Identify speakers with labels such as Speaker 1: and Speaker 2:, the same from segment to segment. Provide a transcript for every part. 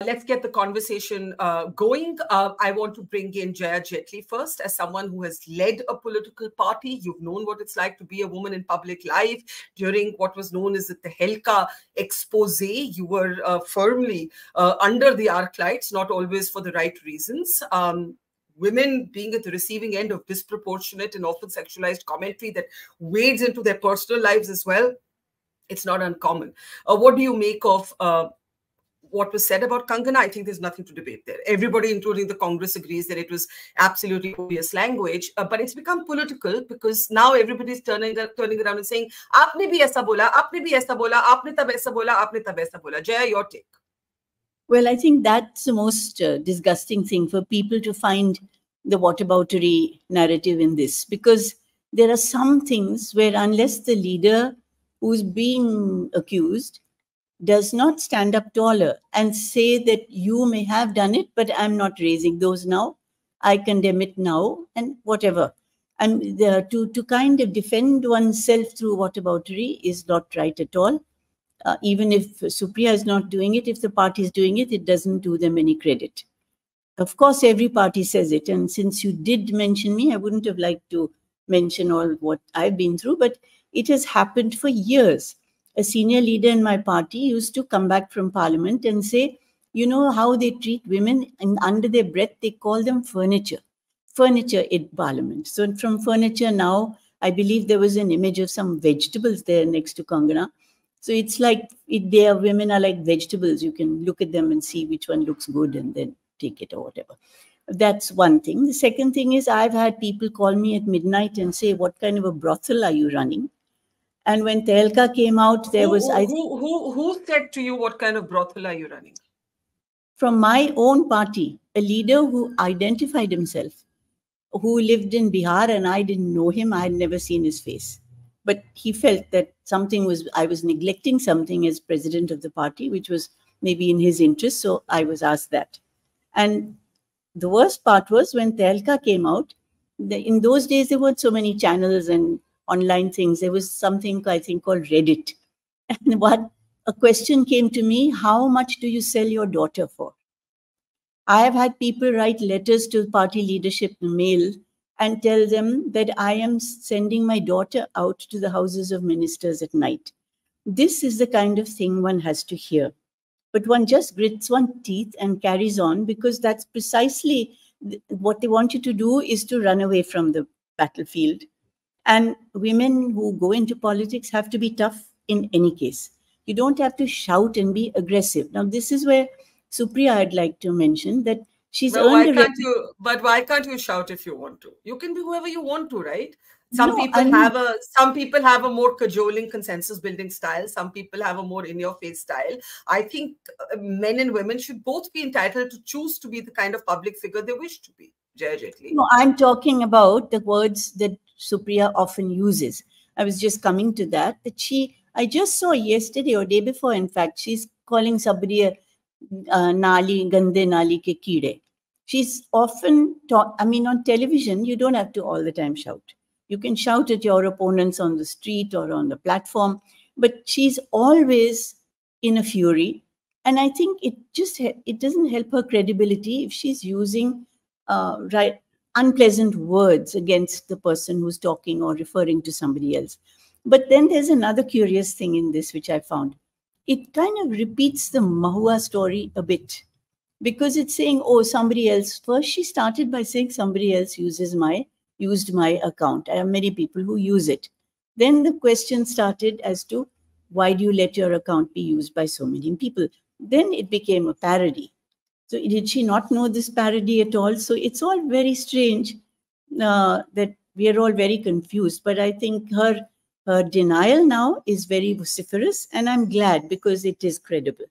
Speaker 1: Let's get the conversation going. I want to bring in Jaya Jetli first. As someone who has led a political party, you've known what it's like to be a woman in public life. During what was known as the Tehelka expose, you were firmly under the arc lights, not always for the right reasons. Women being at the receiving end of disproportionate and often sexualized commentary that wades into their personal lives as well, it's not uncommon. What do you make of what was said about Kangana? I think there's nothing to debate there. Everybody, including the Congress, agrees that it was absolutely odious language. But it's become political because now everybody's turning around and saying, "Aapne bhi aisa bola, aapne bhi aisa bola, aapne tab aisa bola, aapne tab aisa bola." Jaya, your take.
Speaker 2: Well, I think that's the most disgusting thing, for people to find the whataboutery narrative in this, because there are some things where unless the leader who's being accused does not stand up taller and say that you may have done it, but I'm not raising those now, I condemn it now, and whatever. And to kind of defend oneself through whataboutery is not right at all. Even if Supriya is not doing it, if the party is doing it, it doesn't do them any credit. Of course, every party says it. And since you did mention me, I wouldn't have liked to mention all what I've been through, but it has happened for years. A senior leader in my party used to come back from parliament and say, you know how they treat women, and under their breath, they call them furniture. Furniture in parliament. So from furniture now, I believe there was an image of some vegetables there next to Kangana. So it's like women are like vegetables. You can look at them and see which one looks good and then take it or whatever. That's one thing. The second thing is, I've had people call me at midnight and say, what kind of a brothel are you running? And when Tehelka came out, there was...
Speaker 1: Who said to you, what kind of brothel are you running?
Speaker 2: From my own party, a leader who identified himself, who lived in Bihar, and I didn't know him. I had never seen his face. But he felt that I was neglecting something as president of the party, which was maybe in his interest. So I was asked that. And the worst part was when Tehelka came out, in those days, there weren't so many channels and online things. There was something, I think, called Reddit. And a question came to me, how much do you sell your daughter for? I have had people write letters to party leadership mail and tell them that I am sending my daughter out to the houses of ministers at night. This is the kind of thing one has to hear. But one just grits one's teeth and carries on, because that's precisely what they want you to do, is to run away from the battlefield. And women who go into politics have to be tough in any case. You don't have to shout and be aggressive. Now, this is where Supriya, I'd like to mention that she's
Speaker 1: why can't you shout if you want to? You can be whoever you want to, right? Some people have a more cajoling, consensus building style. Some people have a more in your face style. I think men and women should both be entitled to choose to be the kind of public figure they wish to be. Jaya Jetli.
Speaker 2: No, I'm talking about the words that Supriya often uses. I was just coming to that I just saw yesterday or day before, in fact, she's calling somebody a nali, gande nali ke keede. She's often on television, you don't have to all the time shout. You can shout at your opponents on the street or on the platform, but she's always in a fury. And I think it doesn't help her credibility if she's using unpleasant words against the person who's talking or referring to somebody else. But then there's another curious thing in this, which I found. It kind of repeats the Mahua story a bit, because it's saying, oh, somebody else. First, she started by saying somebody else used my account. I have many people who use it. Then the question started as to, why do you let your account be used by so many people? Then it became a parody. So did she not know this parody at all? So it's all very strange that we are all very confused. But I think her denial now is very vociferous, and I'm glad, because it is credible.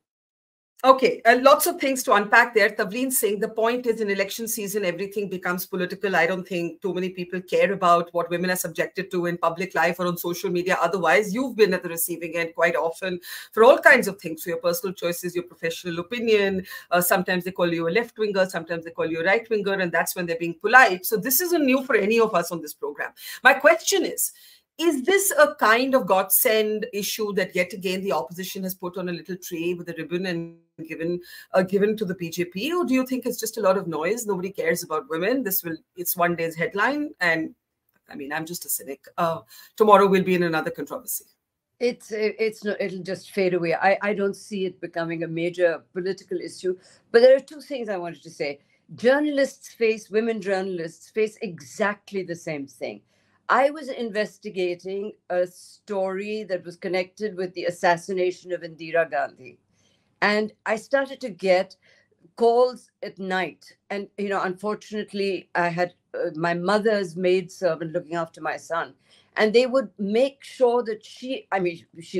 Speaker 1: Okay, lots of things to unpack there. Tavleen saying the point is, in election season, everything becomes political. I don't think too many people care about what women are subjected to in public life or on social media. Otherwise, you've been at the receiving end quite often for all kinds of things, for your personal choices, your professional opinion. Sometimes they call you a left-winger, sometimes they call you a right-winger, and that's when they're being polite. So this isn't new for any of us on this program. My question is, Is this a kind of godsend issue that yet again the opposition has put on a little tray with a ribbon and given to the BJP, or do you think it's just a lot of noise? Nobody cares about women. It's one day's headline, and I mean, I'm just a cynic. Tomorrow we'll be in another controversy.
Speaker 3: It'll just fade away. I don't see it becoming a major political issue. But there are two things I wanted to say. Women journalists face exactly the same thing. I was investigating a story that was connected with the assassination of Indira Gandhi. And I started to get calls at night. And, unfortunately, I had my mother's maidservant looking after my son. And they would make sure that she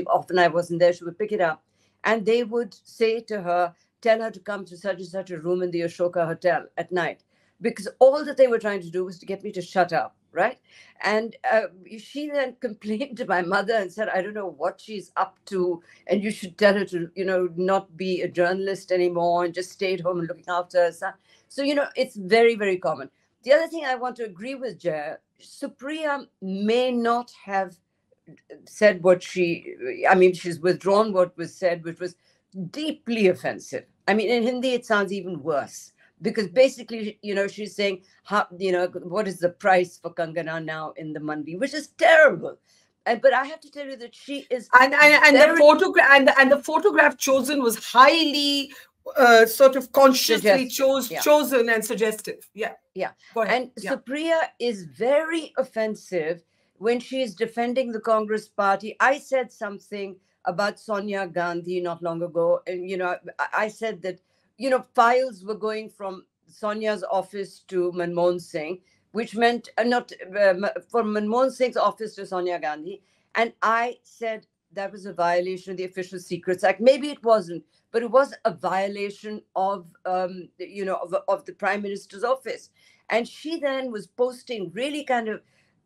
Speaker 3: often I wasn't there, she would pick it up. And they would say to her, tell her to come to such and such a room in the Ashoka Hotel at night. Because all that they were trying to do was to get me to shut up, right? And she then complained to my mother and said, I don't know what she's up to, and you should tell her to, not be a journalist anymore and just stay at home and looking after her son. So, it's very, very common. The other thing I want to agree with Jaya, Supriya may not have said she's withdrawn what was said, which was deeply offensive. I mean, in Hindi, it sounds even worse. Because basically, she's saying, what is the price for Kangana now in the Mandi, which is terrible. But I have to tell you that she is,
Speaker 1: and the photograph chosen was highly sort of consciously chosen and suggestive. Yeah.
Speaker 3: Go ahead. And Supriya is very offensive when she is defending the Congress party. I said something about Sonia Gandhi not long ago, and I said that files were going from Sonia's office to Manmohan Singh, which meant from Manmohan Singh's office to Sonia Gandhi. And I said that was a violation of the Official Secrets Act. Maybe it wasn't, but it was a violation of the Prime Minister's office. And she then was posting really kind of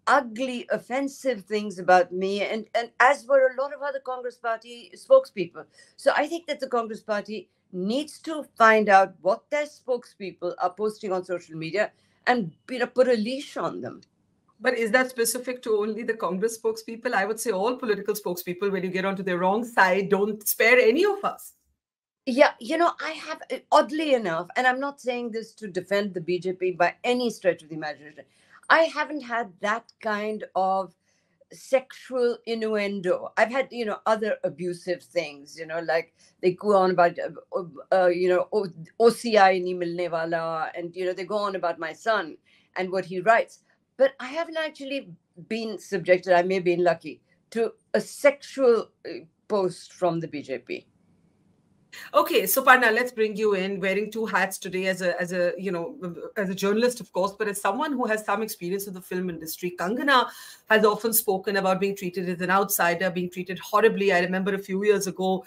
Speaker 3: ugly, offensive things about me, and as were a lot of other Congress Party spokespeople. So I think that the Congress Party needs to find out what their spokespeople are posting on social media and put a leash on them.
Speaker 1: But is that specific to only the Congress spokespeople? I would say all political spokespeople, when you get onto the wrong side, don't spare any of us.
Speaker 3: Yeah, I have, oddly enough, and I'm not saying this to defend the BJP by any stretch of the imagination, I haven't had that kind of sexual innuendo. I've had, other abusive things, like they go on about, OCI nahi milne wala, and, they go on about my son and what he writes. But I haven't actually been subjected, I may have been lucky, to a sexual post from the BJP.
Speaker 1: Okay, so Parna, let's bring you in, wearing two hats today as a journalist, of course, but as someone who has some experience with the film industry. Kangana has often spoken about being treated as an outsider, being treated horribly. I remember a few years ago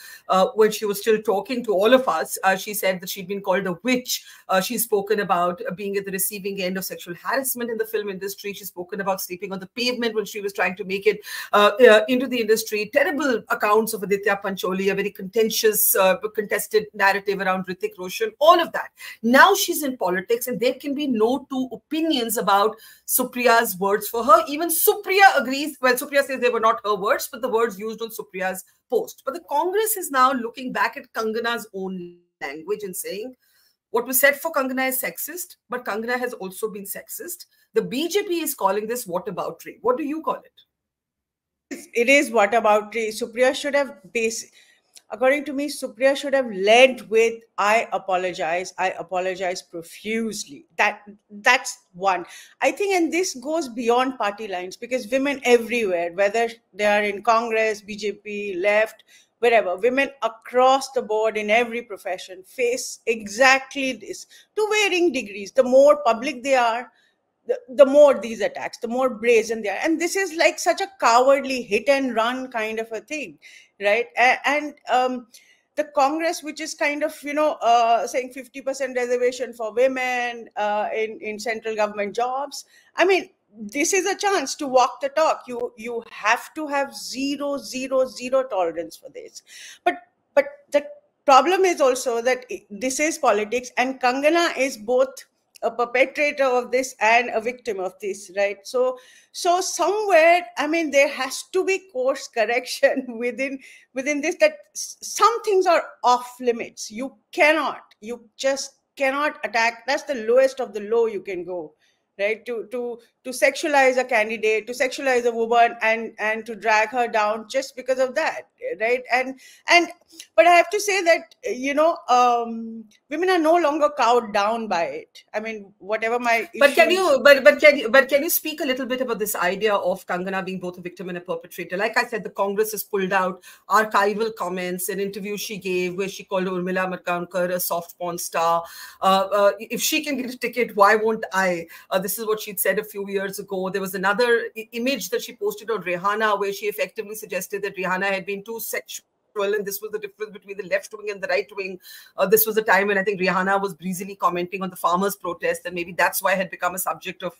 Speaker 1: when she was still talking to all of us, she said that she'd been called a witch. She's spoken about being at the receiving end of sexual harassment in the film industry. She's spoken about sleeping on the pavement when she was trying to make it into the industry. Terrible accounts of Aditya Pancholi, a very contested narrative around Hrithik Roshan, all of that. Now she's in politics, and there can be no two opinions about Supriya's words for her. Even Supriya agrees. Well, Supriya says they were not her words, but the words used on Supriya's post. But the Congress is now looking back at Kangana's own language and saying, what was said for Kangana is sexist, but Kangana has also been sexist. The BJP is calling this whataboutery. What do you call it?
Speaker 2: It is whataboutery. Supriya should have according to me, Supriya should have led with, I apologize profusely. That's one. I think, and this goes beyond party lines, because women everywhere, whether they are in Congress, BJP, left, wherever, women across the board in every profession face exactly this, to varying degrees. The more public they are, the more these attacks, the more brazen they are. And this is like such a cowardly hit and run kind of a thing, right? And the Congress, which is kind of, saying 50% reservation for women in central government jobs. I mean, this is a chance to walk the talk. You have to have zero tolerance for this. But the problem is also that this is politics, and Kangana is both
Speaker 4: a perpetrator of this and a victim of this, right? So somewhere, I mean, there has to be course correction within this, that some things are off limits. You just cannot attack. That's the lowest of the low you can go, right? To sexualize a candidate, to sexualize a woman, and to drag her down just because of that, right? And but I have to say that, women are no longer cowed down by it. I mean, whatever my
Speaker 1: but can you speak a little bit about this idea of Kangana being both a victim and a perpetrator? Like I said, the Congress has pulled out archival comments, an interview she gave where she called Urmila Matondkar a soft porn star. If she can get a ticket, why won't I? This is what she'd said a few years ago. There was another image that she posted on Rihanna where she effectively suggested that Rihanna had been too sexual, and this was the difference between the left wing and the right wing. This was a time when I think Rihanna was breezily commenting on the farmers' protest, and maybe that's why it had become a subject of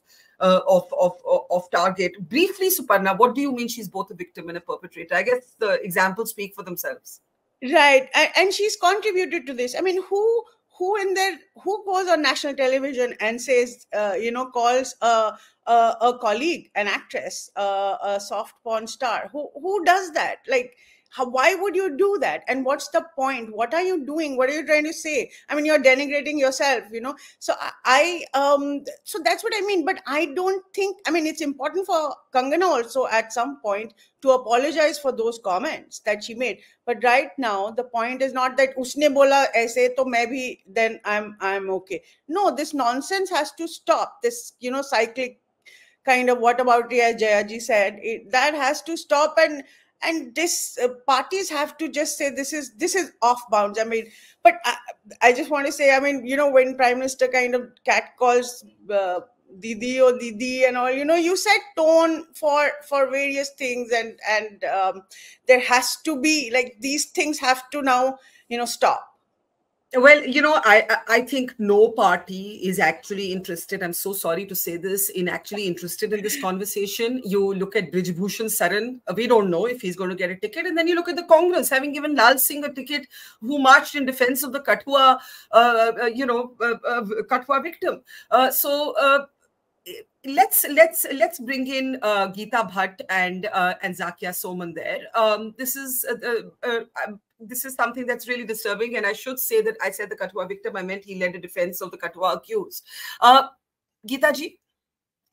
Speaker 1: target. Briefly, Suparna, what do you mean she's both a victim and a perpetrator? I guess the examples speak for themselves.
Speaker 4: Right, and she's contributed to this. I mean, who goes on national television and says, calls a colleague, an actress, a soft porn star? Who does that? Like, why would you do that? And what's the point? What are you doing? What are you trying to say? I mean, you're denigrating yourself, So so that's what I mean. But I don't think, I mean, it's important for Kangana also at some point to apologize for those comments that she made. But right now, the point is not that usne bola aise to main bhi, then I'm okay. No, this nonsense has to stop. This, cyclic kind of what about Riya Jayaji said, that has to stop. And this parties have to just say this is off bounds. I mean, but I just want to say, I mean, when Prime Minister kind of catcalls Didi or Didi and all, you set tone for various things, and there has to be, like, these things have to now stop.
Speaker 1: Well, I think no party is actually interested, I'm so sorry to say this, actually interested in this conversation. You look at Brij Bhushan Saran, we don't know if he's going to get a ticket. And then you look at the Congress, having given Lal Singh a ticket, who marched in defense of the Kathua, Kathua victim. Let's bring in Geeta Bhatt and Zakia Soman there. This is something that's really disturbing, and I should say that I said the Kathua victim, I meant he led a defense of the Kathua accused. Geeta ji,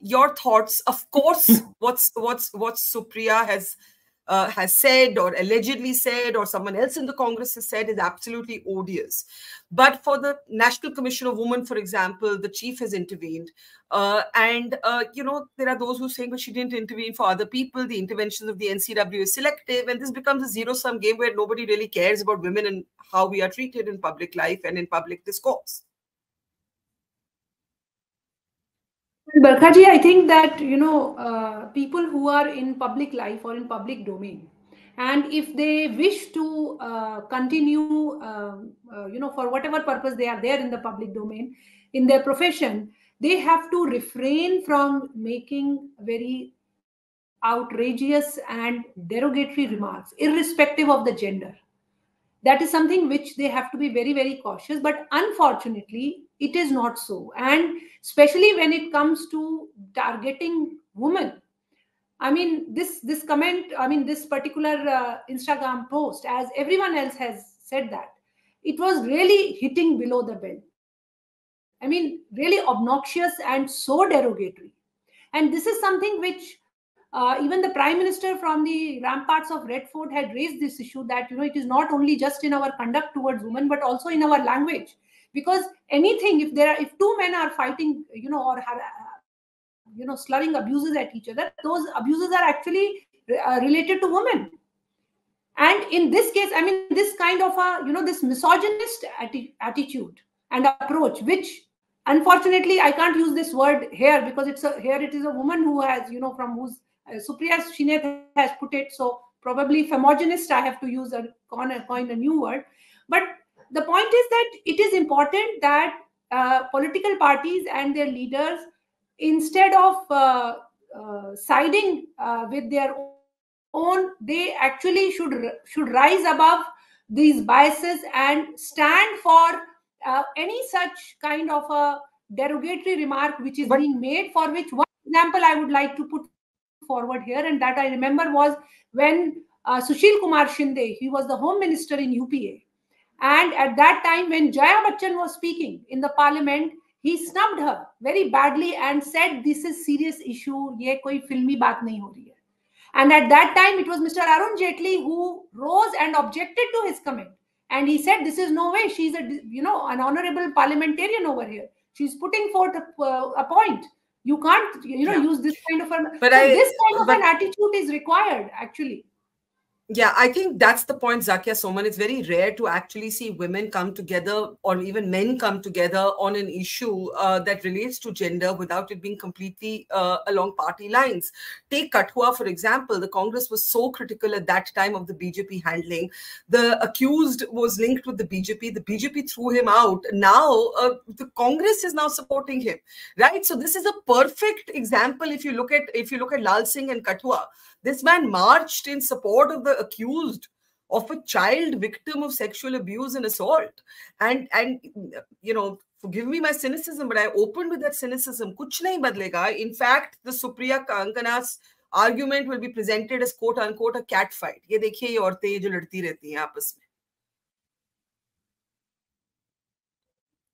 Speaker 1: your thoughts? Of course, what Supriya has said or allegedly said, or someone else in the Congress has said, is absolutely odious. But for the National Commission of Women, for example, the chief has intervened. And there are those who are saying, but she didn't intervene for other people. The interventions of the NCW is selective. And this becomes a zero-sum game where nobody really cares about women and how we are treated in public life and in public discourse.
Speaker 5: Barkha ji, I think that, people who are in public life or in public domain, and if they wish to continue, for whatever purpose they are there in the public domain, in their profession, they have to refrain from making very outrageous and derogatory remarks, irrespective of the gender. That is something which they have to be very, very cautious. But unfortunately, it is not so. And especially when it comes to targeting women. I mean, this comment, I mean, this particular Instagram post, as everyone else has said that, it was really hitting below the belt. I mean, really obnoxious and so derogatory. And this is something which even the Prime Minister from the ramparts of Red Fort had raised this issue, that it is not only just in our conduct towards women, but also in our language. Because anything, if two men are fighting, or slurring abuses at each other, those abuses are actually related to women. And in this case, I mean, this kind of a this misogynist attitude and approach, which unfortunately I can't use this word here because here it is a woman who has from whose Supriya Shrinate has put it. So probably femogynist, I have to use coin a new word. But the point is that it is important that political parties and their leaders, instead of siding with their own, they actually should rise above these biases and stand for any such kind of a derogatory remark which is being made, for which one example I would like to put forward here, and that I remember was when Sushil Kumar Shinde, he was the home minister in UPA, and at that time when Jaya Bachchan was speaking in the parliament, he snubbed her very badly and said, this is serious issue, ye koi filmi baat nahi ho rahi hai. And at that time, it was Mr. Arun Jaitley who rose and objected to his comment. And he said, this is no way. She's an honorable parliamentarian over here. She's putting forth a point. You can't, use this kind of this kind of an attitude is required, actually.
Speaker 1: Yeah, I think that's the point, Zakia Soman. It's very rare to actually see women come together or even men come together on an issue that relates to gender without it being completely along party lines. Take Kathua, for example. The Congress was so critical at that time of the BJP handling. The accused was linked with the BJP. The BJP threw him out. Now, the Congress is now supporting him, right? So this is a perfect example. If you look at Lal Singh and Kathua, this man marched in support of the accused of a child victim of sexual abuse and assault. And forgive me my cynicism, but I opened with that cynicism. Kuch nahi badlega. In fact, the Supriya Kangana's argument will be presented as quote unquote a cat fight. Ye dekhiye ye aurtein jo ladti rehti hain aapas mein.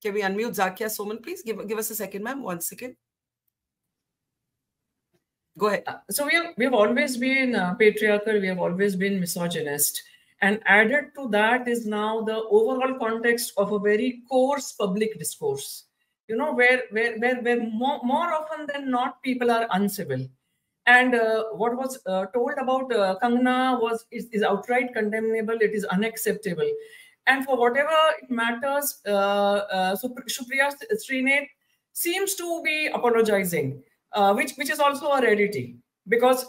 Speaker 1: Can we unmute Zakia Soman, please? Give us a second, ma'am. 1 second. Go ahead.
Speaker 6: So we have always been patriarchal. We have always been misogynist, and added to that is now the overall context of a very coarse public discourse. Where more often than not people are uncivil, and what was told about Kangana is outright condemnable. It is unacceptable, and for whatever it matters, Supriya Shrinate seems to be apologizing. Which is also a rarity, because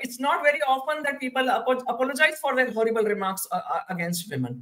Speaker 6: it's not very often that people apologize for their horrible remarks against women.